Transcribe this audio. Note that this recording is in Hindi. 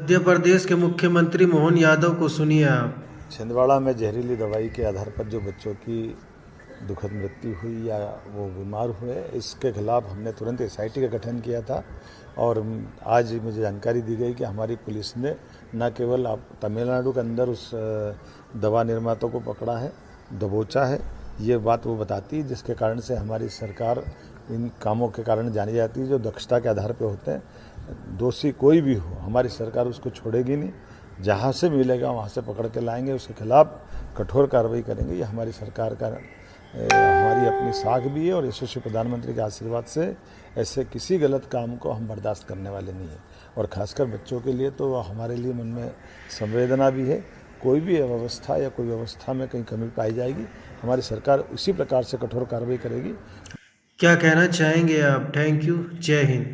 मध्य प्रदेश के मुख्यमंत्री मोहन यादव को सुनिए आप। छिंदवाड़ा में जहरीली दवाई के आधार पर जो बच्चों की दुखद मृत्यु हुई या वो बीमार हुए, इसके खिलाफ हमने तुरंत एसआईटी का गठन किया था। और आज मुझे जानकारी दी गई कि हमारी पुलिस ने न केवल तमिलनाडु के अंदर उस दवा निर्माता को पकड़ा है, दबोचा है, ये बात वो बताती है, जिसके कारण से हमारी सरकार इन कामों के कारण जानी जाती है जो दक्षता के आधार पर होते हैं। दोषी कोई भी हो, हमारी सरकार उसको छोड़ेगी नहीं, जहाँ से मिलेगा वहाँ से पकड़ के लाएंगे, उसके खिलाफ कठोर कार्रवाई करेंगे। ये हमारी सरकार का हमारी अपनी साख भी है और यशस्वी प्रधानमंत्री के आशीर्वाद से ऐसे किसी गलत काम को हम बर्दाश्त करने वाले नहीं हैं। और खासकर बच्चों के लिए तो हमारे लिए मन में संवेदना भी है। कोई भी अव्यवस्था या कोई व्यवस्था में कहीं कमी पाई जाएगी, हमारी सरकार उसी प्रकार से कठोर कार्रवाई करेगी। क्या कहना चाहेंगे आप? Thank you. जय हिंद।